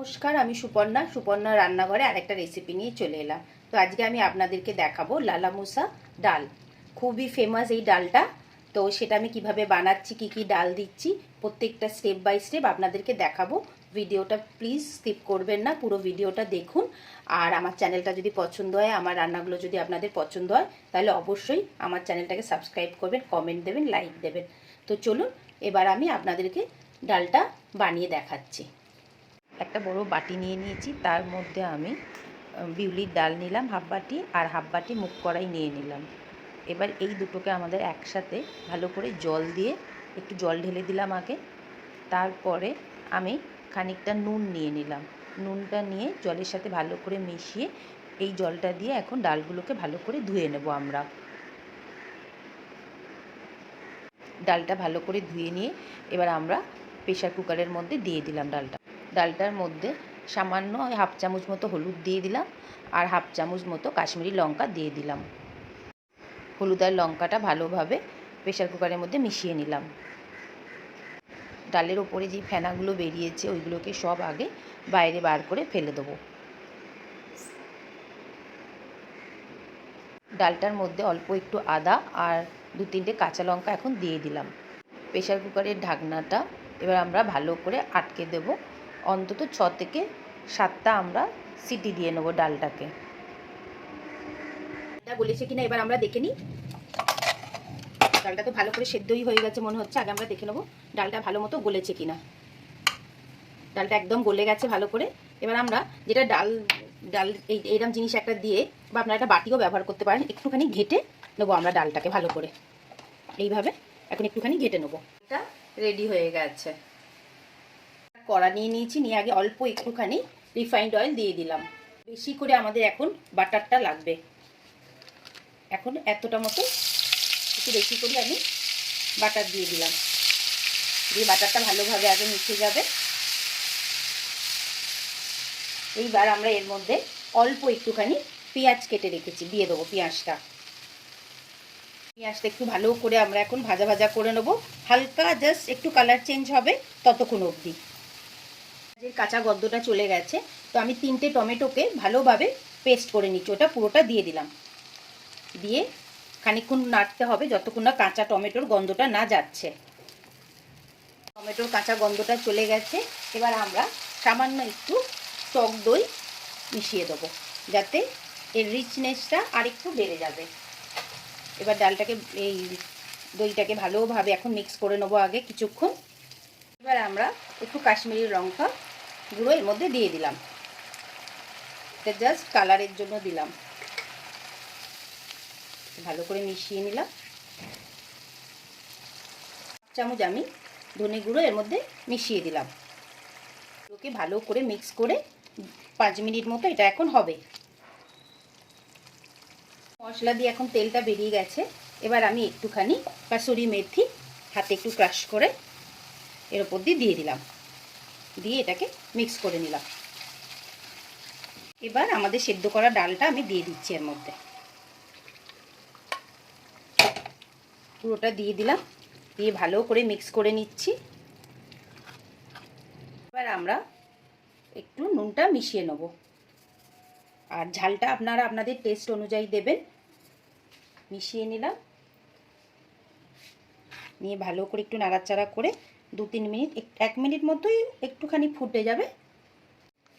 নমস্কার, আমি সুপর্ণা রান্নাঘরে আরেকটা রেসিপি নিয়ে চলে এলাম। তো আজকে আমি আপনাদেরকে দেখাবো লালা মুসা ডাল। খুবই ফেমাস এই ডালটা। তো সেটা আমি কিভাবে বানাচ্ছি, কি ডাল দিচ্ছি, প্রত্যেকটা স্টেপ বাই স্টেপ আপনাদেরকে দেখাবো। ভিডিওটা প্লিজ স্কিপ করবেন না, পুরো ভিডিওটা দেখুন। আর আমার চ্যানেলটা যদি পছন্দ হয়, আমার রান্নাগুলো যদি আপনাদের পছন্দ হয়, তাহলে অবশ্যই আমার চ্যানেলটাকে সাবস্ক্রাইব করবেন, কমেন্ট দেবেন, লাইক দেবেন। তো চলুন এবার আমি আপনাদেরকে ডালটা বানিয়ে দেখাচ্ছি। একটা বড় বাটি নিয়ে নিয়েছি, তার মধ্যে আমি বিউলির ডাল নিলাম হাফ বাটি, আর হাফ বাটি মুগ কড়াই নিয়ে নিলাম। এবার এই দুটোকে আমাদের একসাথে ভালো করে জল দিয়ে একটু জল ঢেলে দিলাম আগে। তারপরে আমি খানিকটা নুন নিয়ে নিলাম। নুনটা নিয়ে জলের সাথে ভালো করে মিশিয়ে এই জলটা দিয়ে এখন ডালগুলোকে ভালো করে ধুয়ে নেব আমরা। ডালটা ভালো করে ধুয়ে নিয়ে এবার আমরা প্রেশার কুকারের মধ্যে দিয়ে দিলাম ডালটার মধ্যে সামান্য হাফ চামচ মতো হলুদ দিয়ে দিলাম, আর হাফ চামচ মতো কাশ্মীরি লঙ্কা দিয়ে দিলাম। হলুদ আর লঙ্কাটা ভালোভাবে প্রেশার কুকারের মধ্যে মিশিয়ে নিলাম। ডালের ওপরে যে ফেনাগুলো বেরিয়েছে ওইগুলোকে সব আগে বাইরে বার করে ফেলে দেবো। ডালটার মধ্যে অল্প একটু আদা আর 2-3টে কাঁচা লঙ্কা এখন দিয়ে দিলাম। প্রেশার কুকারের ঢাকনাটা এবার আমরা ভালো করে আটকে দেব। অন্তত 6 থেকে 7টা আমরা সিটি দিয়ে নেব ডালটাকে। এটা গলেছে কিনা এবার আমরা দেখে নিই। ডালটা তো ভালো করে সেদ্ধই হয়ে গেছে মনে হচ্ছে। আগে আমরা দেখে নেব ডালটা ভালো মতো গলেছে কিনা। ডালটা একদম গলে গেছে ভালো করে। এবার আমরা যেটা ডাল এইরকম জিনিস একটা দিয়ে, বা আপনারা একটা বাটিও ব্যবহার করতে পারেন, একটুখানি ঘেটে নেবো আমরা ডালটাকে ভালো করে। এইভাবে এখন একটুখানি ঘেটে নেবো। এটা রেডি হয়ে গেছে। কড়া নিয়ে নিয়েছি, নিয়ে আগে অল্প একটুখানি রিফাইন্ড অয়েল দিয়ে দিলাম। বেশি করে আমাদের এখন বাটারটা লাগবে। এখন এতটা মতো একটু বেশি করে আমি বাটার দিয়ে দিলাম। দিয়ে বাটারটা ভালোভাবে আগে মিশে যাবে। এইবার আমরা এর মধ্যে অল্প একটুখানি পেঁয়াজ কেটে রেখেছি দিয়ে দেবো। পেঁয়াজটা একটু ভালো করে আমরা এখন ভাজা ভাজা করে নেবো। হালকা জাস্ট একটু কালার চেঞ্জ হবে ততক্ষণ অবধি। কাঁচা গন্ধটা চলে গেছে। তো আমি 3টে টমেটোকে ভালোভাবে পেস্ট করে নিচ্ছি, ওটা পুরোটা দিয়ে দিলাম। দিয়ে খানিকক্ষণ নাড়তে হবে যতক্ষণ না কাঁচা টমেটোর গন্ধটা না যাচ্ছে। টমেটোর কাঁচা গন্ধটা চলে গেছে। এবার আমরা সামান্য একটু টক দই মিশিয়ে দেবো, যাতে এর রিচনেসটা আরেকটু বেড়ে যাবে। এবার ডালটাকে এই দইটাকে ভালোভাবে এখন মিক্স করে নেবো আগে কিছুক্ষণ। এবার আমরা একটু কাশ্মীরি লঙ্কা গুঁড়ো এর মধ্যে দিয়ে দিলাম। এটা জাস্ট কালারের জন্য দিলাম। ভালো করে মিশিয়ে নিলাম। চামচ আমি ধনে গুঁড়ো এর মধ্যে মিশিয়ে দিলাম। ওকে ভালো করে মিক্স করে 5 মিনিট মতো এটা এখন হবে। মশলা দিয়ে এখন তেলটা বেরিয়ে গেছে। এবার আমি একটুখানি কাসুরি মেথি হাতে একটু ক্রাশ করে এর উপর দিয়ে দিলাম। দিয়ে এটাকে মিক্স করে নিলাম। এবার আমাদের সেদ্ধ করা ডালটা আমি দিয়ে দিচ্ছি এর মধ্যে। পুরোটা দিয়ে দিলাম, দিয়ে ভালো করে মিক্স করে নিচ্ছি। এবার আমরা একটু নুনটা মিশিয়ে নেব, আর ঝালটা আপনারা আপনাদের টেস্ট অনুযায়ী দেবেন। মিশিয়ে নিলাম, নিয়ে ভালো করে একটু নাড়াচাড়া করে 2-3 মিনিট 1 মিনিট মতোই একটুখানি ফুটে যাবে।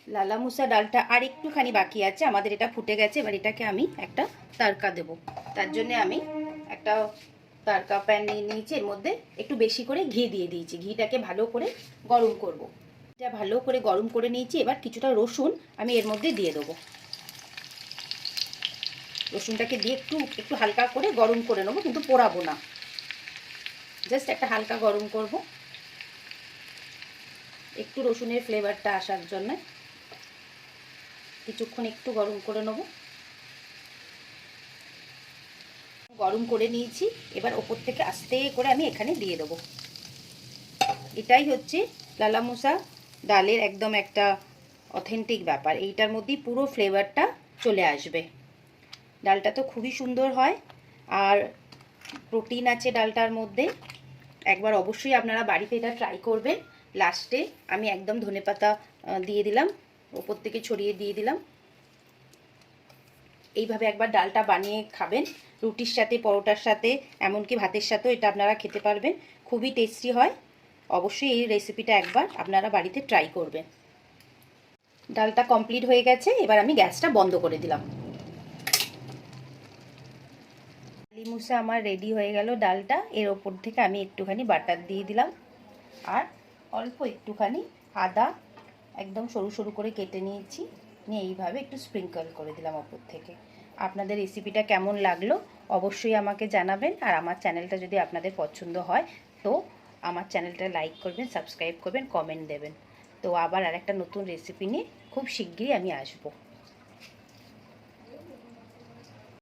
লালা মুসা ডালটা আর একটুখানি বাকি আছে, আমাদের এটা ফুটে গেছে। এবার এটাকে আমি একটা তড়কা দেব। তার জন্য আমি একটা তড়কা প্যান নিয়ে নিয়েছি, এর মধ্যে একটু বেশি করে ঘি দিয়ে দিয়েছি। ঘিটাকে ভালো করে গরম করব। এটা ভালো করে গরম করে নিয়েছি। এবার কিছুটা রসুন আমি এর মধ্যে দিয়ে দেবো। রসুনটাকে দিয়ে একটু হালকা করে গরম করে নেবো, কিন্তু পোড়াবো না, জাস্ট একটা হালকা গরম করব একটু রসুনের ফ্লেভারটা আসার জন্য। কিছুক্ষণ একটু গরম করে নেব। গরম করে নিয়েছি। এবার ওপর থেকে আস্তে করে আমি এখানে দিয়ে দেবো। এটাই হচ্ছে লালা মুসা ডালের একদম একটা অথেন্টিক ব্যাপার। এইটার মধ্যেই পুরো ফ্লেভারটা চলে আসবে। ডালটা তো খুবই সুন্দর হয়, আর প্রোটিন আছে ডালটার মধ্যে। একবার অবশ্যই আপনারা বাড়িতে এটা ট্রাই করবেন। লাস্টে আমি একদম ধনেপাতা দিয়ে দিলাম, ওপর থেকে ছড়িয়ে দিয়ে দিলাম। এইভাবে একবার ডালটা বানিয়ে খাবেন, রুটির সাথে, পরোটার সাথে, এমনকি ভাতের সাথেও এটা আপনারা খেতে পারবেন। খুবই টেস্টি হয়। অবশ্যই এই রেসিপিটা একবার আপনারা বাড়িতে ট্রাই করবেন। ডালটা কমপ্লিট হয়ে গেছে, এবার আমি গ্যাসটা বন্ধ করে দিলাম। লালিমুসা আমার রেডি হয়ে গেল ডালটা। এর ওপর থেকে আমি একটুখানি বাটার দিয়ে দিলাম, আর অল্প একটুখানি আদা একদম সরু সরু করে কেটে নিয়েছি, নিয়ে এইভাবে একটু স্প্রিঙ্কল করে দিলাম ওপর থেকে। আপনাদের রেসিপিটা কেমন লাগলো অবশ্যই আমাকে জানাবেন। আর আমার চ্যানেলটা যদি আপনাদের পছন্দ হয় তো আমার চ্যানেলটা লাইক করবেন, সাবস্ক্রাইব করবেন, কমেন্ট দেবেন। তো আবার আরেকটা নতুন রেসিপি নিয়ে খুব শিগগিরই আমি আসবো।